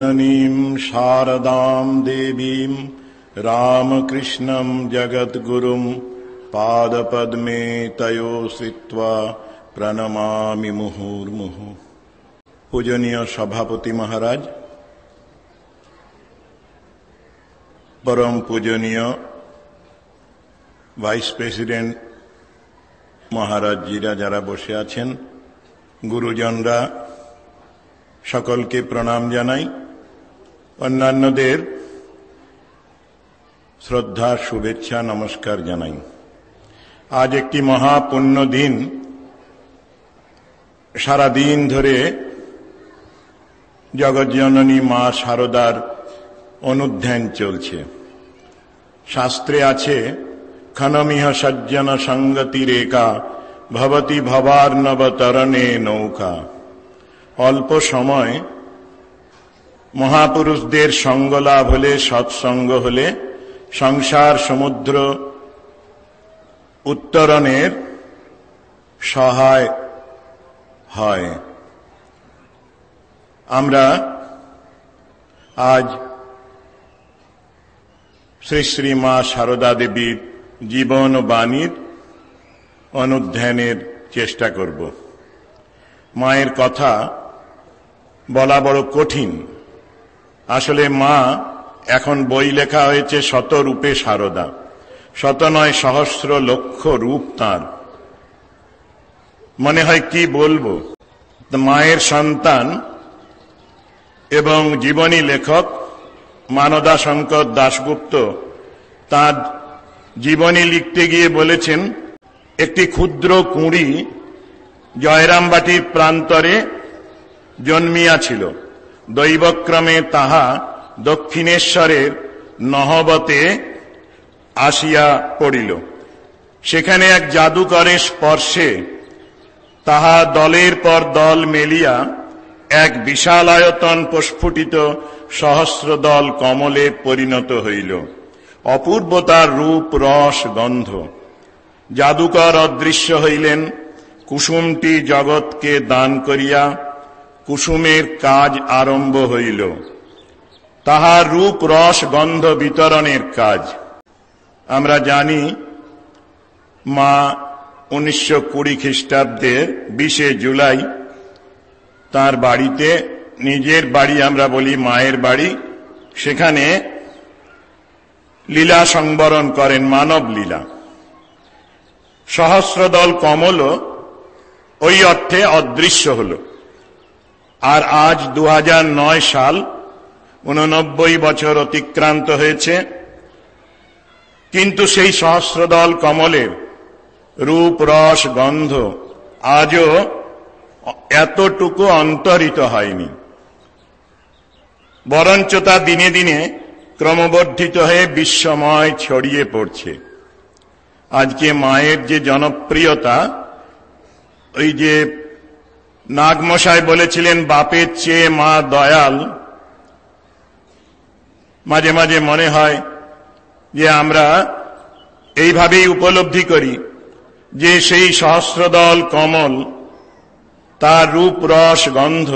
जननीं शारदां देवीं रामकृष्णं जगद्गुरुं पादपद्मे तयो श्रित्वा प्रणमामि मुहुर्मुहुः। पूजनीय सभापति महाराज, परम पूजनीय ভাইস প্রেসিডেন্ট মহারাজজিরা যারা বসে আছেন, গুরুজনরা সকলকে প্রণাম জানাই, অন্যান্যদের শ্রদ্ধা শুভেচ্ছা নমস্কার জানাই। আজ একটি মহাপুণ্য দিন। সারাদিন ধরে জগজ্জননী মা শারদার অনুধ্যান চলছে। শাস্ত্রে আছে, খনমিহ সজ্জন সঙ্গতি রেখা ভবতি ভবার্ণবতরণে নৌকা। অল্প সময় মহাপুরুষদের সঙ্গ লাভ হলে, সৎসঙ্গ হলে সংসার সমুদ্র উত্তরণের সহায় হয়। আমরা আজ শ্রী শ্রী মা শারদা দেবীর জীবন ও বাণীর অনুধ্যানের চেষ্টা করব। মায়ের কথা বলা বড় কঠিন। আসলে মা এখন বই লেখা হয়েছে শত রূপে শারদা, শত নয় সহস্র লক্ষ রূপ তাঁর। মনে হয় কি বলবো। মায়ের সন্তান এবং জীবনী লেখক মানদা শঙ্কর দাশগুপ্ত তাঁর জীবনী লিখতে গিয়ে বলেছেন, একটি ক্ষুদ্র কুঁড়ি জয়রামবাটির প্রান্তরে জন্মিয়াছিল। দৈবক্রমে তাহা দক্ষিণেশ্বরের নহবতে আসিয়া পড়িল। সেখানে এক জাদুকরের স্পর্শে তাহা দলের পর দল মেলিয়া এক বিশালায়তন প্রস্ফুটিত সহস্রদল কমলে পরিণত হইল। অপূর্ব তার রূপ, রস, গন্ধ। জাদুকর অদৃশ্য হইলেন। কুসুমটি জগৎকে দান করিয়া কুসুমের কাজ আরম্ভ হইল। তাহার রূপ, রস, গন্ধ বিতরণের কাজ। আমরা জানি মা 1920 খ্রিস্টাব্দের 20 জুলাই তার বাড়িতে, নিজের বাড়ি আমরা বলি মায়ের বাড়ি, সেখানে লীলা সংবরণ করেন, মানব লীলা। সহস্রদল কমল ওই অর্থে অদৃশ্য হল। আর আজ 2009 সাল, 89 বছর অতিক্রান্ত হয়েছে, কিন্তু সেই সহস্রদল কমলের রূপ, রস, গন্ধ আজও এতটুকু অন্তরিত হয়নি। বরঞ্চ তা দিনে দিনে ক্রমবর্ধিত হয়ে বিশ্বময় ছড়িয়ে পড়ছে। আজকে মায়ের যে জনপ্রিয়তা, ওই যে নাগমশাই বলেছিলেন বাপের চেয়ে মা দয়াল, মাঝে মাঝে মনে হয় যে আমরা এইভাবেই উপলব্ধি করি যে সেই সহস্রদল কমল, তার রূপ, রস, গন্ধ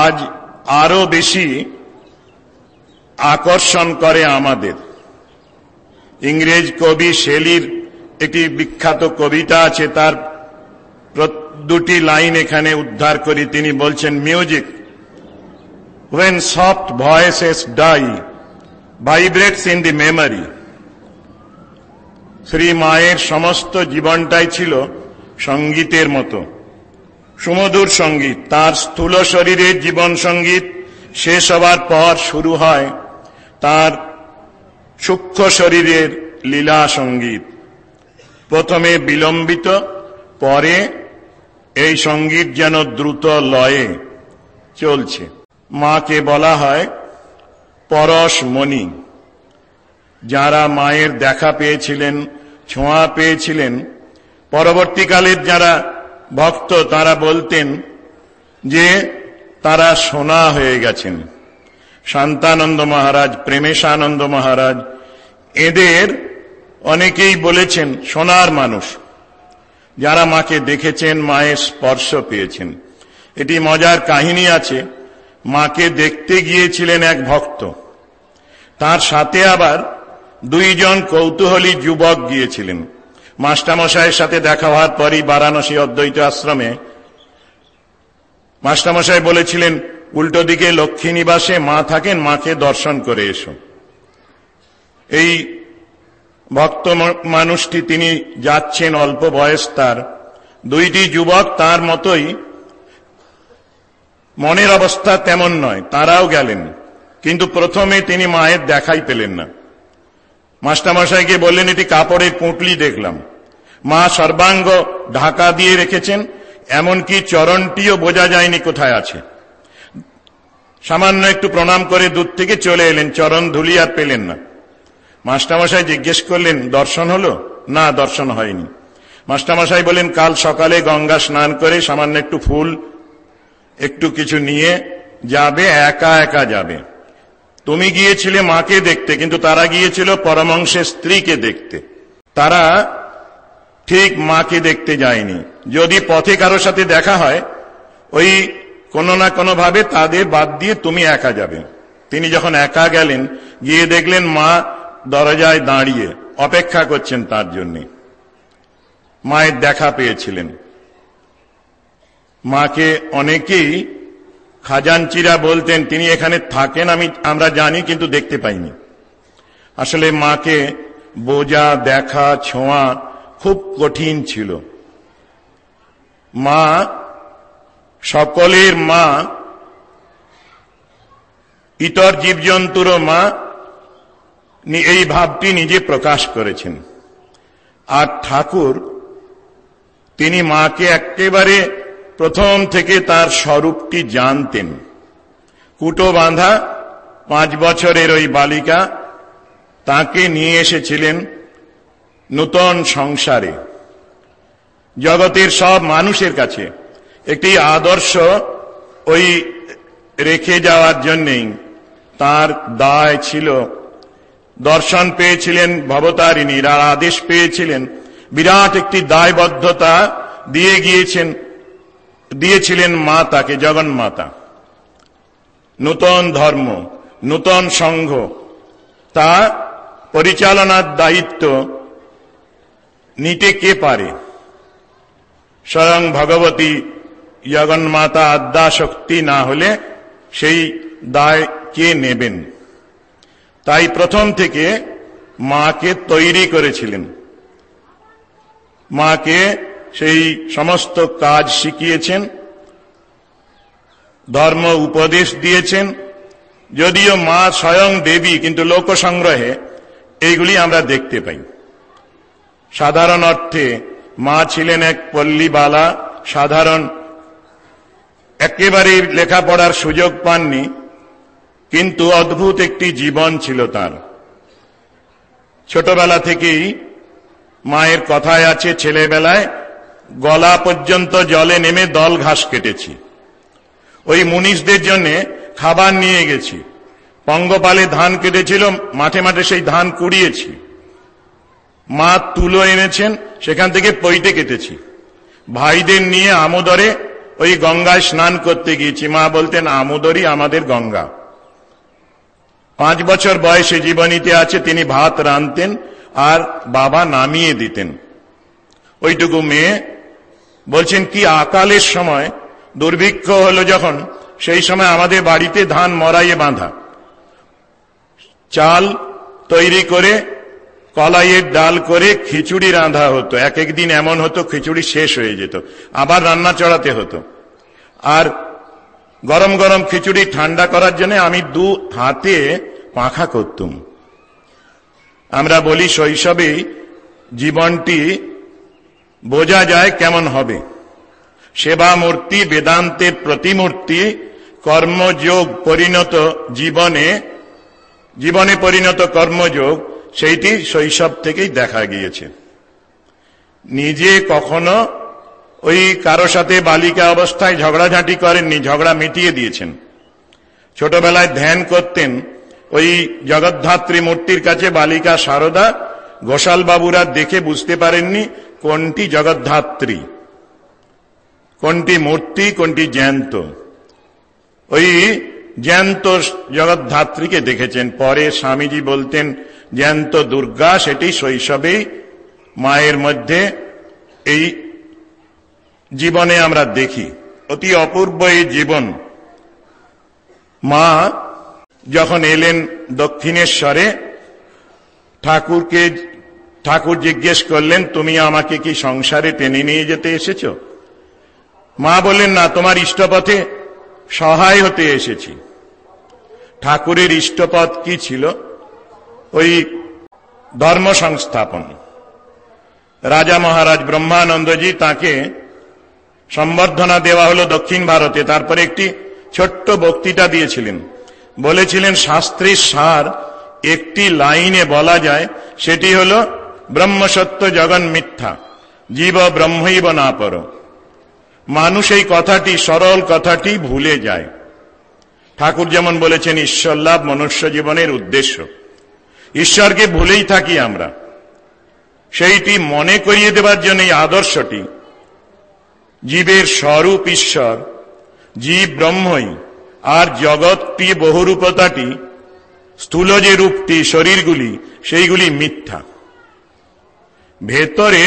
আজ আরো বেশি আকর্ষণ করে আমাদের। ইংরেজ কবি শেলির একটি বিখ্যাত কবিতা আছে, তার দুটি লাইন এখানে উদ্ধার করি। তিনি বলছেন, music when soft voices die vibrates in the memory। Shri মায়ের সমস্ত জীবনটাই ছিল সঙ্গীতের মতো, সুমধুর সঙ্গীত। তার স্থূল শরীরের জীবন সঙ্গীত শেষ হবার পর শুরু হয় তার সূক্ষ্ম শরীরের লীলা সঙ্গীত। প্রথমে বিলম্বিত, পরে এই সঙ্গীত যেন দ্রুত লয়ে চলছে। মাকে বলা হয় পরশমণি। যারা মায়ের দেখা পেয়েছিলেন, ছোঁয়া পেয়েছিলেন, পরবর্তীকালের যারা ভক্ত তারা বলতেন যে তারা সোনা হয়ে গেছেন। শান্তানন্দ মহারাজ, প্রেমেশানন্দ মহারাজ, এদের অনেকেই বলেছেন সোনার মানুষ। যারা মাকে দেখেছেন, মায়ের স্পর্শ পেয়েছেন। এটি মজার কাহিনী আছে। মাকে দেখতে গিয়েছিলেন এক ভক্ত, তার সাথে আবার দুইজন কৌতূহলী যুবক গিয়েছিলেন। মাস্টারমশাইয়ের সাথে দেখা হওয়ার পরই বারাণসী অদ্বৈত আশ্রমে মাস্টারমশাই বলেছিলেন, উল্টো দিকে লক্ষ্মী নিবাসে মা থাকেন, মাকে দর্শন করে এসো। এই ভক্ত মানুষটি তিনি যাচ্ছেন, অল্প বয়স তার। দুইটি যুবক তার মতোই, মনের অবস্থা তেমন নয়, তারাও গেলেন, কিন্তু প্রথমে তিনি মায়ের দেখাই পেলেন না। মাস্টারমশাইকে বললেন, এটি কাপড়ের পুঁটলি দেখলাম। মা সর্বাঙ্গ ঢাকা দিয়ে রেখেছেন, এমনকি চরণটিও বোঝা যায়নি কোথায় আছে। সামান্য একটু প্রণাম করে দূর থেকে চলে এলেন, চরণ ধুলি আর পেলেন না। মাস্টারমশাই জিজ্ঞেস করলেন, দর্শন হলো? না, দর্শন হয়নি। মাস্টারমশাই বলেন, কাল সকালে গঙ্গা স্নান করে সামান্য একটু ফুল একটু কিছু নিয়ে যাবে, একা একা যাবে। তুমি গিয়েছিলে মাকে দেখতে, কিন্তু তারা গিয়েছিল পরমহংসের স্ত্রীকে দেখতে। তারা ঠিক মাকে দেখতে যায়নি। যদি পথে কারোর সাথে দেখা হয়, ওই কোনো না কোনো ভাবে তাদের বাদ দিয়ে তুমি একা যাবে। তিনি যখন একা গেলেন, গিয়ে দেখলেন মা দরজায় দাঁড়িয়ে অপেক্ষা করছেন তার জন্য। মায়ের দেখা পেয়েছিলেন। মাকে অনেকেই খাজানচিরা বলতেন তিনি এখানে থাকেন, আমরা জানি, কিন্তু দেখতে পাইনি। আসলে মাকে বোঝা, দেখা, ছোঁয়া খুব কঠিন ছিল। মা সকলের মা, ইতর জীবজন্তুরও মা, এই ভাবটি নিজে প্রকাশ করেছেন। আর ঠাকুর তিনি মাকে একেবারে প্রথম থেকে তার স্বরূপটি জানতেন। কুটো বাঁধা 5 বছরের ওই বালিকা, তাকে নিয়ে এসেছিলেন নূতন সংসারে। জগতের সব মানুষের কাছে একটি আদর্শ ওই রেখে যাওয়ার জন্যেই তার দায় ছিল। দর্শন পেয়েছিলেন ভবতারিণীর, আর আদেশ পেয়েছিলেন, বিরাট একটি দায়বদ্ধতা দিয়েছিলেন মা তাকে, জগন্মাতা। নূতন ধর্ম, নূতন সংঘ, তা পরিচালনার দায়িত্ব নিতে কে পারে? স্বয়ং ভগবতী জগন্মাতা আদ্যাশক্তি না হলে সেই দায় কে নেবেন? তাই প্রথম থেকে মাকে তৈরি করেছিলেন। মাকে সেই সমস্ত কাজ শিখিয়েছেন, ধর্ম উপদেশ দিয়েছেন। যদিও মা স্বয়ং দেবী, কিন্তু লোকসংগ্রহে এইগুলি আমরা দেখতে পাই। সাধারণ অর্থে মা ছিলেন এক পল্লীবালা, সাধারণ, একেবারে লেখাপড়ার সুযোগ পাননি, কিন্তু অদ্ভুত একটি জীবন ছিল তার। ছোটবেলা থেকেই মায়ের কথায় আছে, ছেলেবেলায় গলা পর্যন্ত জলে নেমে দল ঘাস কেটেছি, ওই মুনিশদের জন্য খাবার নিয়ে গেছি, পঙ্গপালে ধান কেটেছিল, মাঠে মাঠে সেই ধান কুড়িয়েছি, মা তুলো এনেছেন, সেখান থেকে পৈতে কেটেছি, ভাইদের নিয়ে আমোদরে ওই গঙ্গায় স্নান করতে গিয়েছি। মা বলতেন, আমোদরই আমাদের গঙ্গা। 5 বছর বয়সে জীবনীতে আছে তিনি ভাত রাঁধতেন আর বাবা নামিয়ে দিতেন। ওইটুকু মেয়ে বলছেন, কি আকালের সময় দুর্ভিক্ষ হলো যখন, সেই সময় আমাদের বাড়িতে ধান মরাইয়ে বাঁধা, চাল তৈরি করে কলাইয়ের ডাল করে খিচুড়ি রাঁধা হতো। এক একদিন এমন হতো খিচুড়ি শেষ হয়ে যেত, আবার রান্না চড়াতে হতো। আর গরম গরম খিচুড়ি ঠান্ডা করার জন্য আমি 2 হাতে পাখা করতুম। আমরা বলি শৈশবেই জীবনটি বোঝা যায় কেমন হবে। সেবা মূর্তি, বেদান্তের প্রতিমূর্তি, কর্মযোগ পরিণত জীবনে পরিণত কর্মযোগ, সেইটি শৈশব থেকেই দেখা গিয়েছে। নিজে কখনো ওই কারো সাথে বালিকা অবস্থায় ঝগড়াঝাঁটি করেননি, ঝগড়া মিটিয়ে দিয়েছেন। ছোটবেলায় ধ্যান করতেন ওই জগদ্ধাত্রী মূর্তির কাছে। বালিকা সারদা, ঘোষাল বাবুরা দেখে বুঝতে পারেননি কোনটি জগদ্ধাত্রী, কোনটি মূর্তি, কোনটি জ্যান্ত। ওই জ্যান্ত জগদ্ধাত্রীকে দেখেছেন। পরে স্বামীজি বলতেন জ্যান্ত দুর্গা, সেটি শৈশবেই মায়ের মধ্যে এই জীবনে আমরা দেখি। অতি অপূর্ব এই জীবন। মা যখন এলেন দক্ষিণেশ্বরে, ঠাকুর জিজ্ঞেস করলেন, তুমি আমাকে কি সংসারে টেনে নিয়ে যেতে এসেছো? মা বললেন, না, তোমার ইষ্টপথে সহায় হতে এসেছি। ঠাকুরের ইষ্টপথ কি ছিল? ওই ধর্ম সংস্থাপন। রাজা মহারাজ ব্রহ্মানন্দজি তাকে সম্বর্ধনা দেওয়া হলো দক্ষিণ ভারতে। তারপরে একটি ছোট্ট বক্তৃতা দিয়েছিলেন। বলেছিলেন শাস্ত্রের সার একটি লাইনে বলা যায়, সেটি হল ব্রহ্মসত্য জগন মিথ্যা, জীব ব্রহ্মৈব না পর। মানুষ এই কথাটি, সরল কথাটি ভুলে যায়। ঠাকুর যেমন বলেছেন ঈশ্বর লাভ মনুষ্য জীবনের উদ্দেশ্য। ঈশ্বরকে ভুলেই থাকি আমরা। সেইটি মনে করিয়ে দেবার জন্য এই আদর্শটি, জীবের স্বরূপ ঈশ্বর, জীব ব্রহ্মই, আর জগৎটি বহুরূপতাটি, স্থূল যে রূপটি, শরীরগুলি, সেইগুলি মিথ্যা। ভেতরে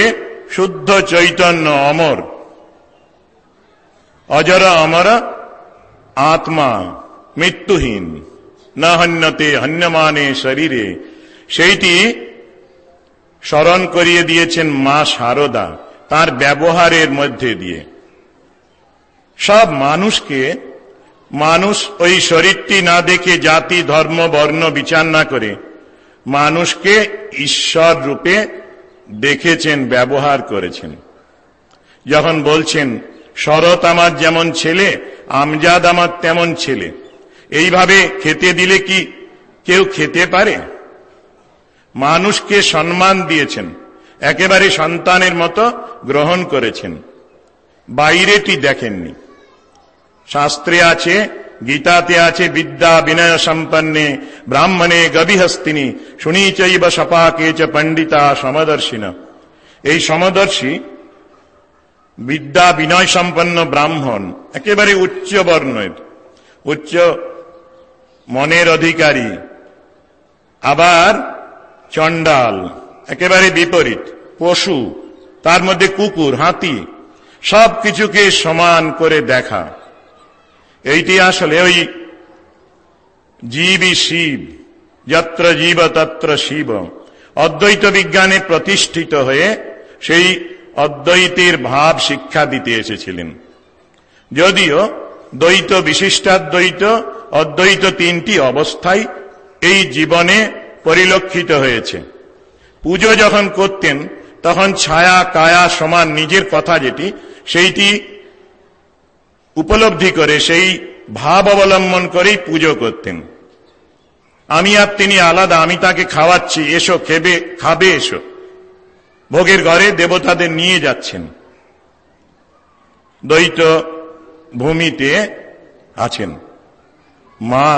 শুদ্ধ চৈতন্য অমর, অজর অমর আত্মা, মৃত্যুহীন, না হন্যতে হন্যমানে শরীরে, সেইটি স্মরণ করিয়ে দিয়েছেন মা শারদা তার ব্যবহারের মধ্যে দিয়ে। সব মানুষকে, মানুষ ওই শরীরটি না দেখে জাতি ধর্ম বর্ণ বিচার না করে মানুষকে ঈশ্বর রূপে দেখেছেন, ব্যবহার করেছেন। যখন বলছেন শরৎ আমার যেমন ছেলে, আমজাদ আমার তেমন ছেলে, এইভাবে খেতে দিলে কি কেউ খেতে পারে? মানুষকে সম্মান দিয়েছেন, একেবারে সন্তানের মতো গ্রহণ করেছেন, বাইরেটি দেখেননি। শাস্ত্রে আছে, গীতাতে আছে, বিদ্যা বিনয় সম্পন্নে ব্রাহ্মণে গবিহস্তিনি শুনিচৈব সপাকে চ পণ্ডিতা সমদর্শিনা। এই সমদর্শী বিদ্যা বিনয় সম্পন্ন ব্রাহ্মণ, একেবারে উচ্চ বর্ণের, উচ্চ মনের অধিকারী, আবার চণ্ডাল, একেবারে বিপরীত, পশু, তার মধ্যে কুকুর, হাতি, সব কিছুকে সমান করে দেখা। এইটি আসলে ওই জীবই শিব, যত্র জীব তত্র শিব, অদ্বৈত বিজ্ঞানে প্রতিষ্ঠিত হয়ে সেই অদ্বৈতের ভাব শিক্ষা দিতে এসেছিলেন। যদিও দ্বৈত, বিশিষ্টাদ্বৈত, অদ্বৈত তিনটি অবস্থায় এই জীবনে পরিলক্ষিত হয়েছে। পুজো যখন করতেন তখন ছায়া কায়া সমান, নিজের কথা যেটি, সেইটি উপলব্ধি করে সেই ভাব অবলম্বন করেই পুজো করতেন। আমি আর তিনি আলাদা, আমি তাকে খাওয়াচ্ছি, এসো খাবে এসো। ভোগের ঘরে দেবতাদের নিয়ে যাচ্ছেন। দ্বৈত ভূমিতে আছেন। মা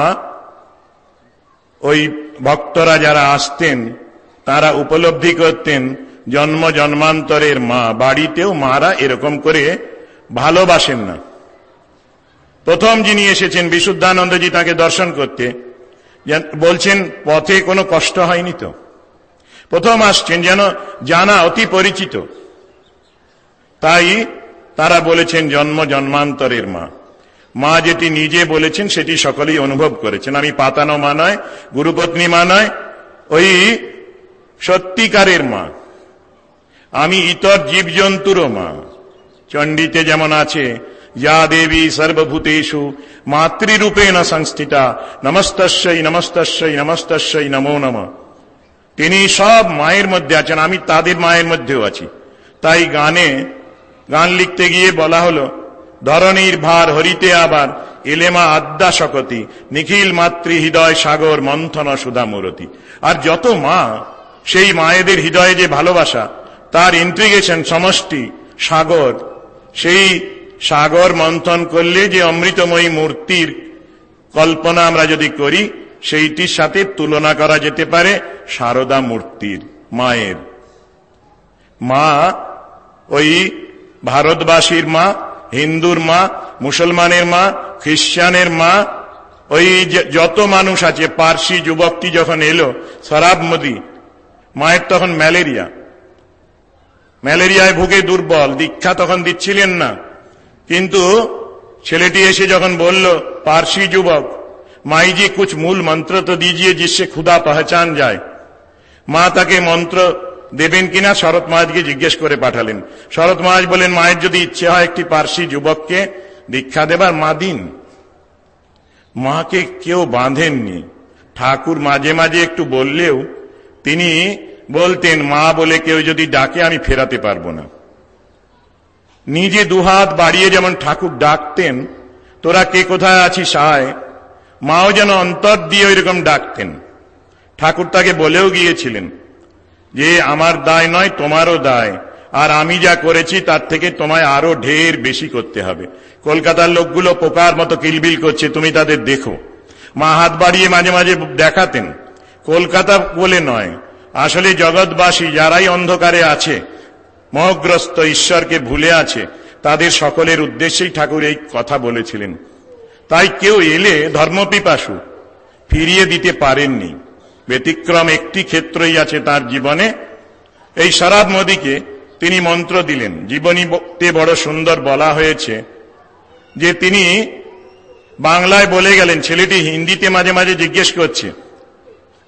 ওই ভক্তরা যারা আসতেন তারা উপলব্ধি করতেন জন্ম জন্মান্তরের মা। বাড়িতেও মারা এরকম করে ভালোবাসেন না। প্রথম যিনি এসেছেন বিশুদ্ধানন্দজি, তাকে দর্শন করতে, বলছেন পথে কোনো কষ্ট হয়নি তো? প্রথম আসছেন, যেন জানা, অতি পরিচিত। তাই তারা বলেছেন জন্ম জন্মান্তরের মা। মা যেটি নিজে বলেছেন সেটি সকলেই অনুভব করেছেন। আমি পাতানো মা নয়, গুরুপত্নী মা নয়, ওই সত্যিকারের মা। আমি ইতর জীবজন্তুরও মা। চণ্ডীতে যেমন আছে, যা দেবী সর্বভূতেষু মাতৃরূপেণ সংস্থিতা নমস্তস্যৈ নমস্তস্যৈ নমস্তস্যৈ নমো নমঃ। তিনি সব মায়ের মধ্যে আছেন, আমি তাদের মায়ের মধ্যেও আছি। তাই গান লিখতে গিয়ে বলা হলো, ধরণীর ভার হরিতে আবার এলেমা আদ্যা শকতি নিখিল মাতৃ হৃদয় সাগর মন্থন সুধা মূরতি। আর যত মা, সেই মায়েদের হৃদয়ে যে ভালোবাসা, তার ইন্টিগ্রেশন, সমষ্টি সাগর, সেই সাগর মন্থন করলে যে অমৃতময়ী মূর্তির কল্পনা আমরা যদি করি, সেইটির সাথে তুলনা করা যেতে পারে শারদা মূর্তির, মায়ের। মা ওই ভারতবাসীর মা, হিন্দুর মা, মুসলমানের মা, খ্রিস্টানের মা, ওই যত মানুষ আছে, পার্সি যুবকটি যখন এলো, শরাব মোদি, মায়ের তখন ম্যালেরিয়ায় ভুগে দুর্বল, দীক্ষা তখন দিচ্ছিলেন না। কিন্তু ছেলেটি এসে যখন বলল, পার্সি যুবক, माई जी कुछ मूल मंत्र तो दीजिए जिससे खुदा पहचान जाए। মা তাকে মন্ত্র দেবেন কিনা শরৎ মহারাজকে জিজ্ঞেস করে পাঠালেন। শরৎ মহারাজ বলেন, মায়ের যদি ইচ্ছে হয় একটি পার্সি যুবককে দীক্ষা দেবার, মা দিন। মাকে কেউ বাঁধেননি। ঠাকুর মাঝে মাঝে একটু বললেও তিনি বলতেন, মা বলে কেউ যদি ডাকে আমি ফেরাতে পারবো না। নিজে দুহাত বাড়িয়ে যেমন ঠাকুর ডাকতেন, তোরা কে কোথায় আছিস আয়, মাও যেন অন্তর দিয়ে ওইরকম ডাকতেন। ঠাকুর তাকে বলেও গিয়েছিলেন যে আমার দায় নয়, তোমারও দায়, আর আমি যা করেছি তার থেকে তোমায় আরো ঢের বেশি করতে হবে। কলকাতার লোকগুলো পোকার মতো কিলবিল করছে, তুমি তাদের দেখো। মা হাত বাড়িয়ে মাঝে মাঝে দেখাতেন। কলকাতা বলে নয়, আসলে জগৎবাসী যারাই অন্ধকারে আছে, মোহগ্রস্ত, ঈশ্বরকে ভুলে আছে, তাদের সকলের উদ্দেশ্যেই ঠাকুর এই কথা বলেছিলেন। তাই কেউ এলে ধর্মপিপাসু ফিরিয়ে দিতে পারেননি। ব্যতিক্রম একটি ক্ষেত্রই আছে তার জীবনে, এই শরাব মোদিকে তিনি মন্ত্র দিলেন। জীবনীতে বড় সুন্দর বলা হয়েছে যে তিনি বাংলায় বলে গেলেন, ছেলেটি হিন্দিতে মাঝে মাঝে জিজ্ঞেস করছে।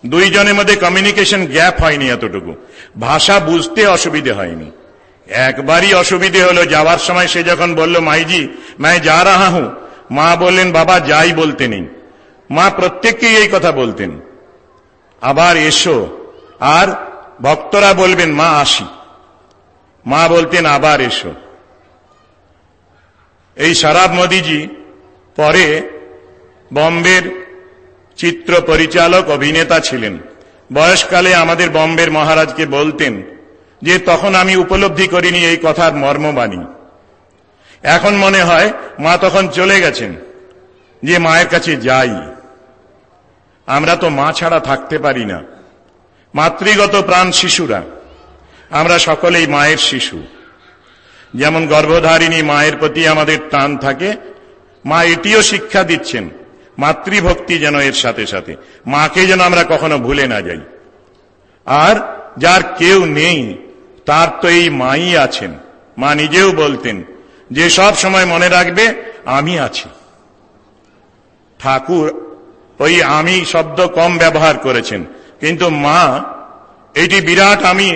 দুইজনের মধ্যে কমিউনিকেশন গ্যাপ হয়নি, এতটুকু ভাষা বুঝতে অসুবিধে হয়নি। একবারই অসুবিধে হলো, যাওয়ার সময় সে যখন বলল, মাইজি मैं जा रहा हूं, মা বললেন, বাবা যাই বলতে নেই। মা প্রত্যেককেই এই কথা বলতেন, আবার এসো, আর ভক্তরা বলবেন মা আসি, মা বলতেন আবার এসো। এই শরাব মোদিজি পরে বম্বের চিত্র পরিচালক, অভিনেতা ছিলেন। বয়সকালে আমাদের বম্বের মহারাজকে বলতেন যে তখন আমি উপলব্ধি করিনি এই কথার মর্মবাণী। এখন মনে হয় মা তখন চলে গেছেন, যে মায়ের কাছে যাই। আমরা তো মা ছাড়া থাকতে পারি না। মাতৃগত প্রাণ শিশুরা, আমরা সকলেই মায়ের শিশু। যেমন গর্ভধারিণী মায়ের প্রতি আমাদের টান থাকে, মা এটিও শিক্ষা দিচ্ছেন, মাতৃভক্তি যেন এর সাথে সাথে, মাকে যেন আমরা কখনো ভুলে না যাই। আর যার কেউ নেই তার তো এই মাই আছেন। মা নিজেও বলতেন যে সব সময় মনে রাখবে আমি আছি। ঠাকুর ওই আমি শব্দ কম ব্যবহার করেছেন, কিন্তু মা এইটি বিরাট আমি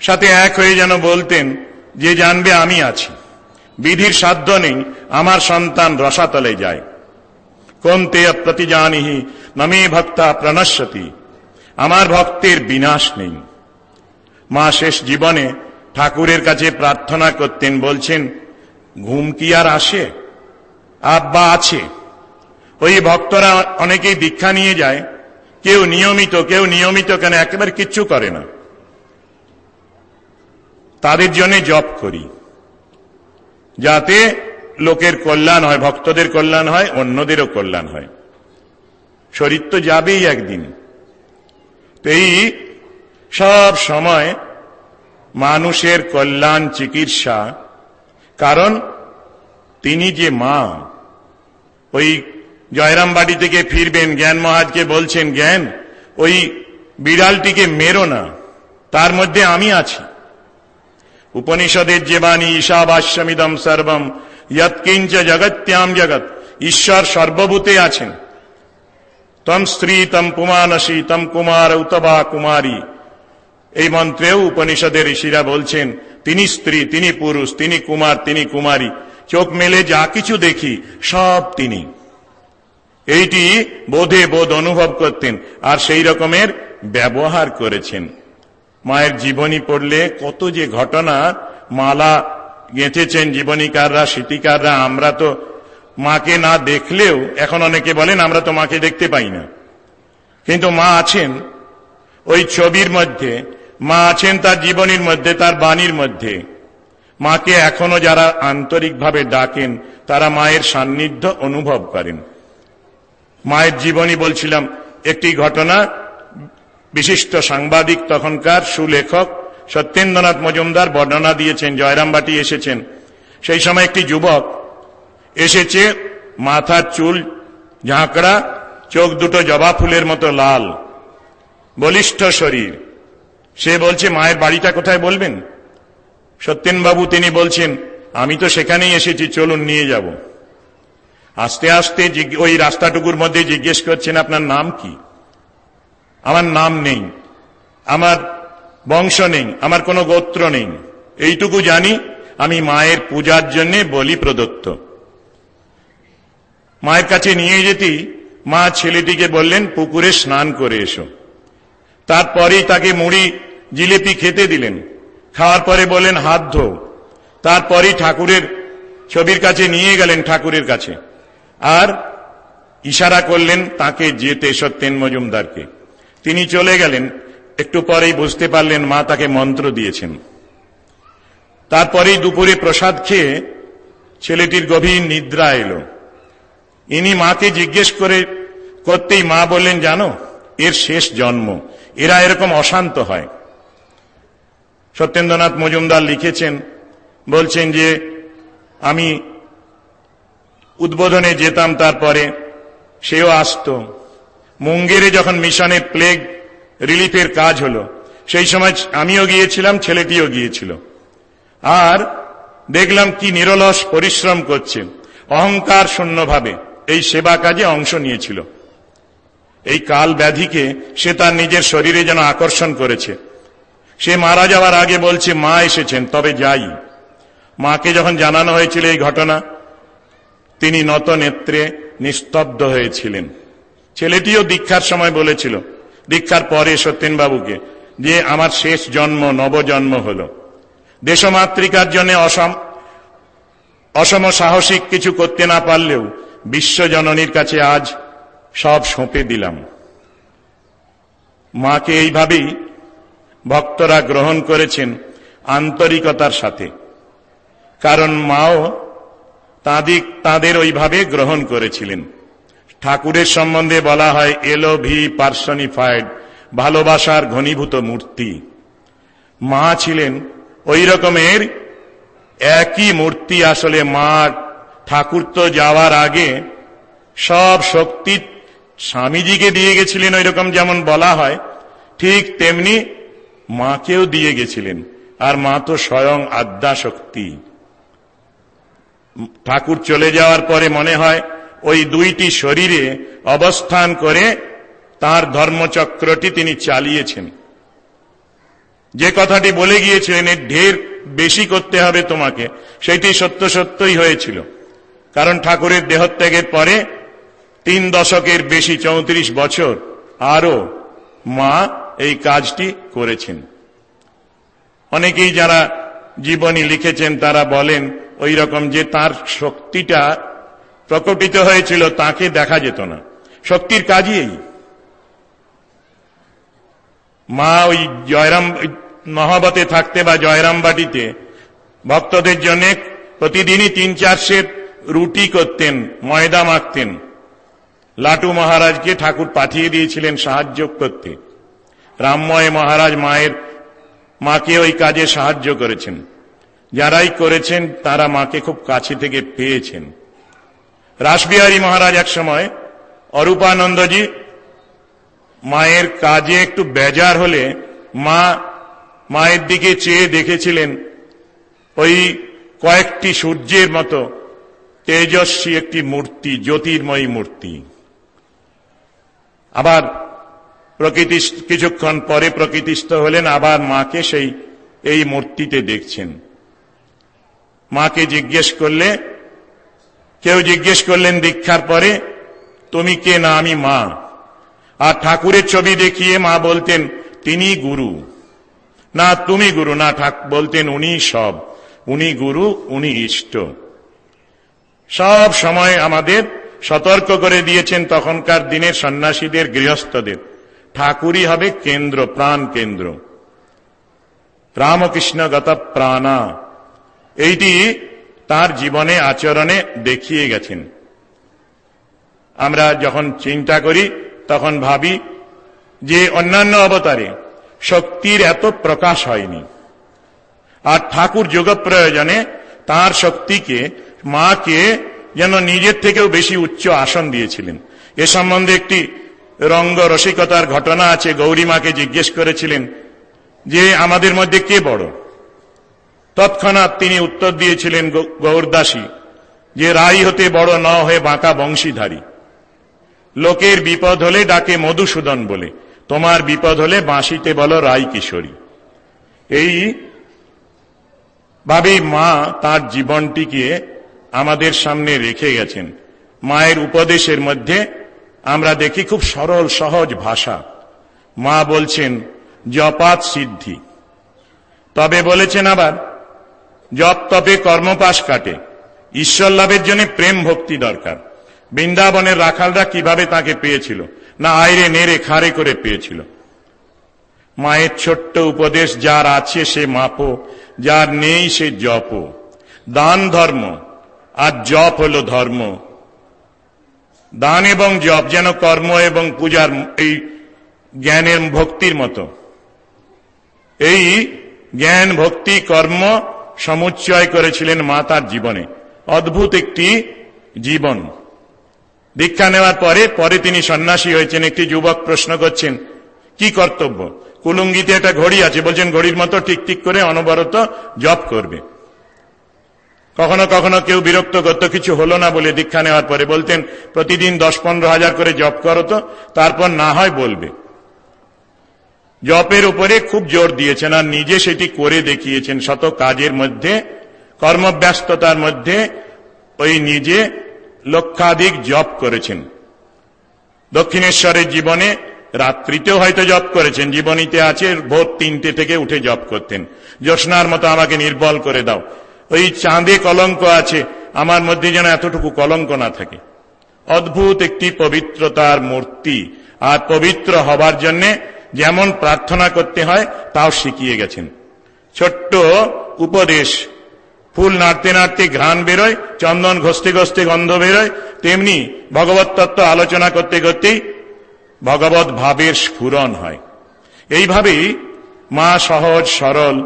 সাথে এক হয়ে যেন বলতেন যে জানবে আমি আছি। বিধির সাধ্য নেই আমার সন্তান রসাতলে যায়। কোনতে প্রতিজানিহি নমে ভক্তা প্রণশ্যতি, আমার ভক্তের বিনাশ নেই। মা শেষ জীবনে ঠাকুরের কাছে প্রার্থনা করতেন, বলছেন, ঘুম কি আর আসে? আব্বা আছে। ওই ভক্তরা অনেকেই দীক্ষা নিয়ে যায়, কেউ নিয়মিত কেন একেবারে কিচ্ছু করে না। তাদের জন্য জপ করি, যাতে লোকের কল্যাণ হয়, ভক্তদের কল্যাণ হয়, অন্যদেরও কল্যাণ হয়। শরীর তো যাবেই একদিন। তো এই সব সময় মানুষের কল্যাণ, চিকিৎসা, কারণ তিনি যে মা। ওই জয়রাম বাড়ি থেকে ফিরবেন, জ্ঞান মহারাজকে বলছেন, জ্ঞান ওই বিড়ালটিকে মেরো না, তার মধ্যে আমি আছি। উপনিষদের যে বাণী, ঈশাবাস্যমিদম সর্বম যৎকিঞ্চ জগত্যাম জগৎ, ঈশ্বর সর্বভূতে আছেন। তম স্ত্রী তম পুমানসী তম কুমার উতবা কুমারী, এই মন্ত্রেও উপনিষদের ঋষিরা বলছেন তিনি স্ত্রী, তিনি পুরুষ, তিনি কুমার, তিনি কুমারী। চোখ মেলে যা কিছু দেখি সব তিনি। এইটি বোধে বোধ অনুভব করতেন, আর সেই রকমের ব্যবহার করেছেন। মায়ের জীবনী পড়লে কত যে ঘটনা মালা গেঁথেছেন জীবনীকাররা, স্মৃতিকাররা। আমরা তো মাকে না দেখলেও, এখন অনেকে বলেন আমরা তো মাকে দেখতে পাই না, কিন্তু মা আছেন ওই ছবির মধ্যে, মা আছেন তার জীবনীর মধ্যে, তার বাণীর মধ্যে। মাকে এখনো যারা আন্তরিকভাবে ডাকেন তারা মায়ের সান্নিধ্য অনুভব করেন। মায়ের জীবনী বলছিলাম, একটি ঘটনা বিশিষ্ট সাংবাদিক, তখনকার সুলেখক সত্যেন্দ্রনাথ মজুমদার বর্ণনা দিয়েছেন। জয়রামবাটি এসেছেন, সেই সময় একটি যুবক এসেছে, মাথার চুল ঝাঁকড়া, চোখ দুটো জবা ফুলের মতো লাল, বলিষ্ঠ শরীর। সে বলছে, মায়ের বাড়িটা কোথায় বলবেন? সত্যেনবাবু তিনি বলছেন, আমি তো সেখানেই এসেছি, চলুন নিয়ে যাব। আস্তে আস্তে ওই রাস্তাটুকুর মধ্যে জিজ্ঞেস করছেন, আপনার নাম কি? আমার নাম নেই, আমার বংশ নেই, আমার কোনো গোত্র নেই, এইটুকু জানি আমি মায়ের পূজার জন্য বলি প্রদত্ত। মায়ের কাছে নিয়ে যেতেই মা ছেলেটিকে বললেন, পুকুরে স্নান করে এসো। তারপরেই তাকে মুড়ি জিলিপি খেতে দিলেন। খাওয়ার পরে বললেন, হাত ধো। তারপরেই ঠাকুরের ছবির কাছে নিয়ে গেলেন, ঠাকুরের কাছে, আর ইশারা করলেন তাকে যেতে, সত্যেন মজুমদারকে। তিনি চলে গেলেন। একটু পরেই বুঝতে পারলেন মা তাকে মন্ত্র দিয়েছেন। তারপরেই দুপুরে প্রসাদ খেয়ে ছেলেটির গভীর নিদ্রা এলো। ইনি মাকে জিজ্ঞেস করতেই মা বললেন, জানো, এর শেষ জন্ম, এরা এরকম অশান্ত হয়। সত্যেন্দ্রনাথ মজুমদার লিখেছেন, বলছেন যে আমি উদ্বোধনে যেতাম, তারপরে সেও আসতো। মুঙ্গেরে যখন মিশনে প্লেগ রিলিফের কাজ হলো, সেই সময় আমিও গিয়েছিলাম, ছেলেটিও গিয়েছিল। আর দেখলাম কি নিরলস পরিশ্রম করছে, অহংকার শূন্যভাবে এই সেবা কাজে অংশ নিয়েছিল। এই কাল ব্যাধিকে সে তার নিজের শরীরে যেন আকর্ষণ করেছে। সে মারা যাওয়ার আগে বলছে, মা এসেছেন, তবে যাই। মাকে যখন জানানো হয়েছিল এই ঘটনা, তিনি নত নেত্রে নিস্তব্ধ হয়েছিলেন। ছেলেটিও দীক্ষার সময় বলেছিল, দীক্ষার পরে সত্যেনবাবুকে, যে আমার শেষ জন্ম, নবজন্ম হল। দেশমাতৃকার জন্য অসম সাহসিক কিছু করতে না পারলেও বিশ্বজননীর কাছে আজ সব সঁপে দিলাম। মাকে এইভাবেই ভক্তরা গ্রহণ করেছেন আন্তরিকতার সাথে, কারণ মাও তাদের ওইভাবে গ্রহণ করেছিলেন। ঠাকুরের সম্বন্ধে বলা হয়, এলোভি পার্সনিফাইড, ভালোবাসার ঘনীভূত মূর্তি। মা ছিলেন ওই রকমের একই মূর্তি। আসলে মা ঠাকুর তো যাওয়ার আগে সব শক্তি স্বামীজিকে দিয়ে গেছিলেন, ওই রকম যেমন বলা হয়, ঠিক তেমনি মাকেও দিয়ে গেছিলেন। আর মা তো স্বয়ং আদ্যা শক্তি। ঠাকুর চলে যাওয়ার পরে মনে হয় ওই দুইটি শরীরে অবস্থান করে তার ধর্মচক্রটি তিনি চালিয়েছেন। যে কথাটি বলে গিয়েছিলেন, এর ঢের বেশি করতে হবে তোমাকে, সেটি সত্য সত্যই হয়েছিল। কারণ ঠাকুরের দেহত্যাগের পরে 3 দশকের বেশি, 34 বছর আরো মা এই কাজটি করেছেন। অনেকেই যারা জীবনী লিখেছেন তারা বলেন ওই রকম, যে তার শক্তিটা প্রকটিত হয়েছিল, তাকে দেখা যেত না। শক্তির কাজই এই। মা ওই জয়রাম নহবতে থাকতে বা জয়রামবাটিতে ভক্তদের জন্য প্রতিদিনই 3-4 সের রুটি করতেন, ময়দা মাখতেন। লাটু মহারাজকে ঠাকুর পাঠিয়ে দিয়েছিলেন সাহায্য করতে। রামময় মহারাজ মাকে ওই কাজে সাহায্য করেছেন। যারাই করেছেন তারা মাকে খুব কাছে থেকে পেয়েছেন। রাসবিহারী মহারাজ এক সময় অরূপানন্দজি মায়ের কাজে একটু বেজার হলে মায়ের দিকে চেয়ে দেখেছিলেন ওই কয়েকটি সূর্যের মতো তেজস্বী একটি মূর্তি, জ্যোতির্ময়ী মূর্তি। আবার কিছুক্ষণ পরে প্রকৃতিস্থ হলেন, আবার মাকে এই মূর্তিতে দেখছেন। মাকে কেউ জিজ্ঞেস করলেন দীক্ষার পরে, তুমি কে? না, আমি মা। আর ঠাকুরের ছবি দেখিয়ে মা বলতেন, তিনি গুরু। না, তুমি গুরু না, বলতেন উনি সব, উনি গুরু, উনি ইষ্ট। সব সময় আমাদের সতর্ক করে দিয়েছেন তখনকার দিনের সন্ন্যাসীদের, গৃহস্থদের, ঠাকুরই হবে কেন্দ্র, প্রাণ কেন্দ্র। রামকৃষ্ণ গত প্রাণা, এইটি তার জীবনে আচরণে দেখিয়ে গেছেন। আমরা যখন চিন্তা করি তখন ভাবি যে অন্যান্য অবতারে শক্তির এত প্রকাশ হয়নি, আর ঠাকুর যোগ প্রয়োজনে তার শক্তিকে, মাকে যেন নিজের থেকেও বেশি উচ্চ আসন দিয়েছিলেন। এ সম্বন্ধে একটি রঙ্গ রসিকতার ঘটনা আছে। গৌরীমাকে জিজ্ঞেস করেছিলেন যে আমাদের মধ্যে কে বড়? তৎক্ষণাৎ তিনি উত্তর দিয়েছিলেন গৌরদাসী যে রাই হতে বড় ন হয়ে বাঁকা বংশীধারী। লোকের বিপদ হলে ডাকে মধুসূদন বলে, তোমার বিপদ হলে বাঁশিতে বলো রাই কিশোরী। এই ভাবেই মা তার জীবনটিকে আমাদের সামনে রেখে গেছেন। মায়ের উপদেশের মধ্যে আমরা দেখি খুব সরল সহজ ভাষা। মা বলছেন জপাত সিদ্ধি, তবে বলেছেন আবার জপ তপে কর্মপাশ কাটে, ঈশ্বর লাভের জন্য প্রেম ভক্তি দরকার। বৃন্দাবনের রাখালরা কিভাবে তাকে পেয়েছিল? না আইরে নেড়ে খাড়ে করে পেয়েছিল। মায়ের ছোট্ট উপদেশ, যার আছে সে মাপো, যার নেই সে জপ। দান ধর্ম আর জপ হল ধর্ম। দান এবং জপ যেন কর্ম এবং পূজার এই জ্ঞানের ভক্তির মতো। এই জ্ঞান ভক্তি কর্ম সমুচ্চয় করেছিলেন মা তার জীবনে। অদ্ভুত একটি জীবন। দীক্ষা নেওয়ার পরে তিনি সন্ন্যাসী হয়েছেন। একটি যুবক প্রশ্ন করছেন কি কর্তব্য? কুলুঙ্গিতে একটা ঘড়ি আছে, বলছেন ঘড়ির মতো টিকটিক করে অনবরত জপ করবে। কখনো কখনো কেউ বিরক্ত করত, কিছু হলো না বলে দীক্ষা নেওয়ার পরে বলতেন প্রতিদিন 10-15 হাজার করে জপ করো তো, তারপর না হয় বলবে। জপের উপরে খুব জোর দিয়েছেন আর নিজে সেটি করে দেখিয়েছেন। শত কাজের মধ্যে, কর্মব্যস্ততার মধ্যে ওই নিজে লক্ষাধিক জপ করেছেন। দক্ষিণেশ্বরের জীবনে রাত্রিতেও হয়তো জপ করেছেন। জীবনীতে আছে ভোর 3টে থেকে উঠে জপ করতেন। জ্যোৎস্নার মতো আমাকে নির্বল করে দাও। ওই চাঁদে কলঙ্ক আছে, আমার মধ্যে যেন এতটুকু কলঙ্ক না থাকে। অদ্ভুত একটি পবিত্রতার মূর্তি। আর পবিত্র হবার জন্য যেমন প্রার্থনা করতে হয় তাও শিখিয়ে গেছেন। ছোট্ট উপদেশ, ফুল নাড়তে নাড়তে ঘ্রাণ বেরোয়, চন্দন ঘষতে ঘষতে গন্ধ বেরোয়, তেমনি ভগবত তত্ত্ব আলোচনা করতে করতেই ভগবত ভাবের স্ফুরণ হয়। এইভাবেই মা সহজ সরল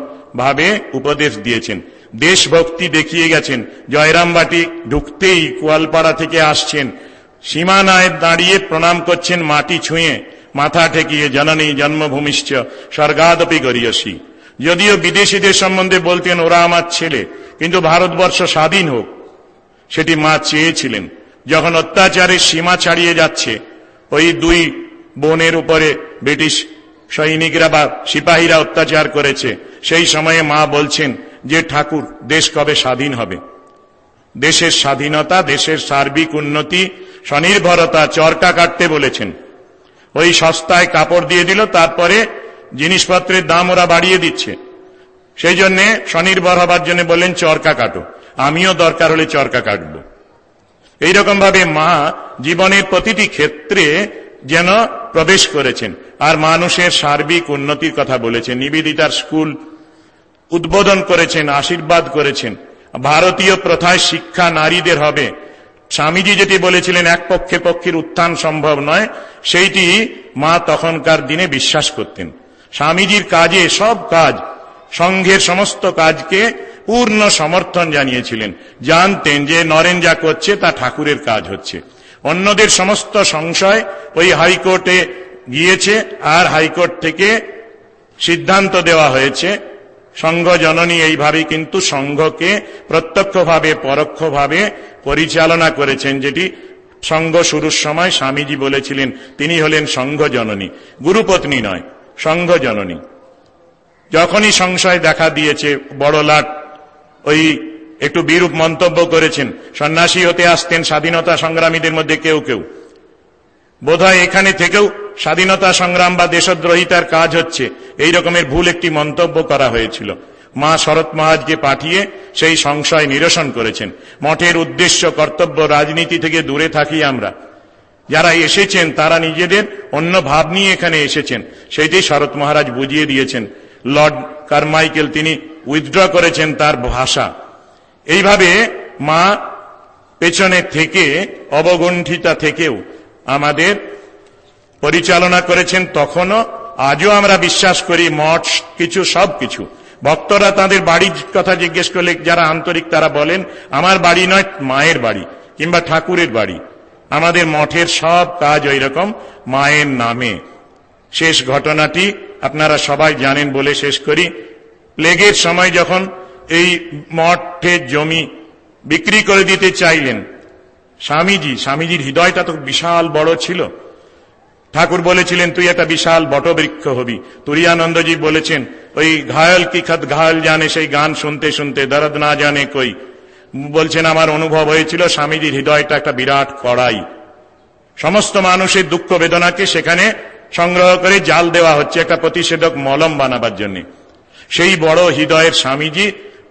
ভাবে উপদেশ দিয়েছেন। দেশভক্তি দেখিয়ে গেছেন। জয়রামবাটি ঢুকতেই কুয়ালপাড়া থেকে আসছেন, সীমানায় দাঁড়িয়ে প্রণাম করছেন মাটি ছুঁয়ে, মাথা ঠেকিয়ে জননী জন্মভূমিশ্চ স্বর্গাদপি গরিয়সী। যদিও বিদেশিদের সম্বন্ধে বলতেন ওরা আমার ছেলে, কিন্তু ভারতবর্ষ স্বাধীন হোক সেটি মা চেয়েছিলেন। যখন অত্যাচারের সীমা ছাড়িয়ে যাচ্ছে, ওই দুই বোনের উপরে ব্রিটিশ সৈনিকরা বা সিপাহীরা অত্যাচার করেছে, সেই সময়ে মা বলছেন যে ঠাকুর দেশ কবে স্বাধীন হবে? দেশের স্বাধীনতা, দেশের সার্বিক উন্নতি, স্বনির্ভরতা চরকা কাটতে বলেছেন। ওই সস্তায় কাপড় দিয়ে দিল, তারপরে জিনিসপত্রের দাম ওরা বাড়িয়ে দিচ্ছে। সেই জন্য স্বনির্ভর হবার জন্য বললেন চরকা কাটো, আমিও দরকার হলে চরকা কাটব। এইরকম ভাবে মা জীবনের প্রতিটি ক্ষেত্রে যেন প্রবেশ করেছেন আর মানুষের সার্বিক উন্নতির কথা বলেছেন। নিবেদিতার স্কুল উদ্বোধন করেছেন, আশীর্বাদ করেছেন। ভারতীয় প্রথায় শিক্ষা নারীদের হবে। স্বামীজি যেটি বলেছিলেন এক পক্ষে পক্ষের উত্থান সম্ভব নয়, সেইটি মা তখনকার দিনে বিশ্বাস করতেন। স্বামীজির কাজে, সব কাজ, সংঘের সমস্ত কাজকে পূর্ণ সমর্থন জানিয়েছিলেন। জানতেন যে নরেন যা করছে তা ঠাকুরের কাজ হচ্ছে। অন্যদের সমস্ত সংশয় ওই হাইকোর্টে গিয়েছে আর হাইকোর্ট থেকে সিদ্ধান্ত দেওয়া হয়েছে। সংঘ জননী এইভাবেই কিন্তু সংঘকে প্রত্যক্ষভাবে পরোক্ষভাবে পরিচালনা করেছেন, যেটি সংঘ শুরুর সময় স্বামীজি বলেছিলেন তিনি হলেন সংঘ জননী, গুরুপত্নী নয়, সংঘ জননী। যখনই সংশয় দেখা দিয়েছে, বড় লাট ওই একটু বিরূপ মন্তব্য করেছেন। সন্ন্যাসী হতে আসতেন স্বাধীনতা সংগ্রামীদের মধ্যে কেউ কেউ, বোধহয় এখানে থেকেও স্বাধীনতা সংগ্রাম বা দেশদ্রোহিতার কাজ হচ্ছে, এই রকমের ভুল একটি মন্তব্য করা হয়েছিল। মা শরৎ মহারাজকে পাঠিয়ে সেই সংশয় নিরসন করেছেন। মঠের উদ্দেশ্য কর্তব্য রাজনীতি থেকে দূরে থাকি আমরা। যারা এসেছেন তারা নিজেদের অন্য ভাব নিয়ে এখানে এসেছেন, সেইটি শরৎ মহারাজ বুঝিয়ে দিয়েছেন। লর্ড কারমাইকেল তিনি উইথড্র করেছেন তার ভাষা। এইভাবে মা পেছনে থেকে অবগুণ্ঠিতা থেকেও আমাদের পরিচালনা করেছেন তখনও। আজও আমরা বিশ্বাস করি মঠ কিছু, সব কিছু। ভক্তরা তাদের বাড়ির কথা জিজ্ঞেস করলে যারা আন্তরিক তারা বলেন আমার বাড়ি নয়, মায়ের বাড়ি কিংবা ঠাকুরের বাড়ি। আমাদের মঠের সব কাজ ওই রকম মায়ের নামে। শেষ ঘটনাটি আপনারা সবাই জানেন বলে শেষ করি। প্লেগের সময় যখন এই মঠের জমি বিক্রি করে দিতে চাইলেন স্বামীজির হৃদয়টা তো বিশাল বড় ছিল। ঠাকুর বলেছিলেন তুই একটা বিশাল বটবৃক্ষ হবি। তুরিয়ানন্দজি বলেছেন ওই ঘায়ল কি খত ঘায়ল জানে, সেই গান শুনতে শুনতে দরদ না জানে কই। বলছেন আমার অনুভব হয়েছিল স্বামীজির হৃদয়টা একটা বিরাট কড়াই, সমস্ত মানুষের দুঃখ বেদনাকে সেখানে সংগ্রহ করে জাল দেওয়া হচ্ছে একটা প্রতিষেধক মলম বানাবার জন্য। সেই বড় হৃদয়ের স্বামীজি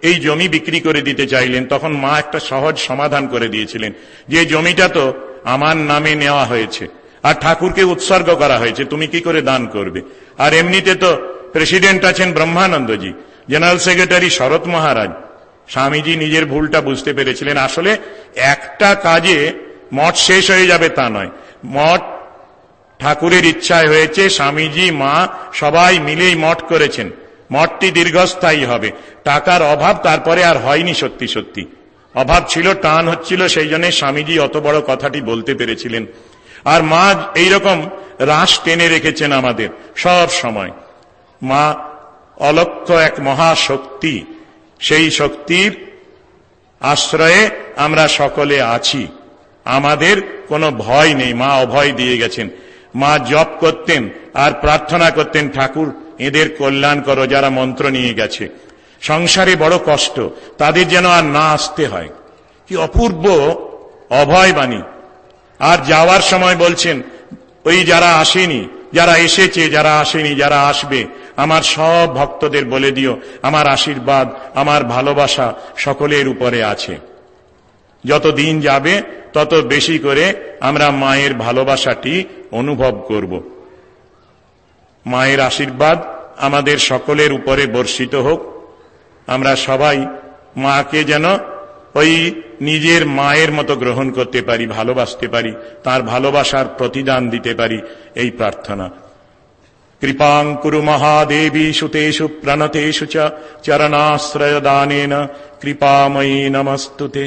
এই জমি বিক্রি করে দিতে চাইলেন। তখন মা একটা সহজ সমাধান করে দিয়েছিলেন যে জমিটা তো আমার নামে নেওয়া হয়েছে আর ঠাকুরকে উৎসর্গ করা হয়েছে, তুমি কি করে দান করবে? আর এমনিতে তো প্রেসিডেন্ট আছেন ব্রহ্মানন্দজি, জেনারেল সেক্রেটারি শরৎ মহারাজ। স্বামীজি নিজের ভুলটা বুঝতে পেরেছিলেন। আসলে একটা কাজে মঠ শেষ হয়ে যাবে তা নয়, মঠ ঠাকুরের ইচ্ছায় হয়েছে। স্বামীজি মা সবাই মিলেই মঠ করেছেন, মঠটি দীর্ঘস্থায়ী হবে। টাকার অভাব তারপরে আর হয়নি, সত্যি সত্যি অভাব ছিল, টান হচ্ছিল, সেই জন্য স্বামীজি অত বড় কথাটি বলতে পেরেছিলেন। আর মা এইরকম রাস টেনে রেখেছেন আমাদের সব সময়। মা অলক্ষ্য এক মহাশক্তি, সেই শক্তির আশ্রয়ে আমরা সকলে আছি, আমাদের কোনো ভয় নেই। মা অভয় দিয়ে গেছেন। মা জপ করতেন আর প্রার্থনা করতেন ঠাকুর এদের কল্যাণ করো যারা মন্ত্র নিয়ে গেছে। সংসারে বড় কষ্ট, তাদের যেন আর না আসতে হয়। কি অপূর্ব অভয় বাণী। আর যাওয়ার সময় বলছেন ওই যারা আসেনি, যারা এসেছে, যারা আসেনি, যারা আসবে, আমার সব ভক্তদের বলে দিও আমার আশীর্বাদ, আমার ভালোবাসা সকলের উপরে আছে। যত দিন যাবে তত বেশি করে আমরা মায়ের ভালোবাসাটি অনুভব করব। মায়ের আশীর্বাদ আমাদের সকলের উপরে বর্ষিত হোক। আমরা সবাই মাকে যেন ওই নিজের মায়ের মতো গ্রহণ করতে পারি, ভালোবাসতে পারি, তার ভালোবাসার প্রতিদান দিতে পারি, এই প্রার্থনা। কৃপাং কুরু মহাদেবী সুতেষু প্রণতেষু চ চরণাশ্রয় দানেন কৃপাময়ী নমস্তুতে।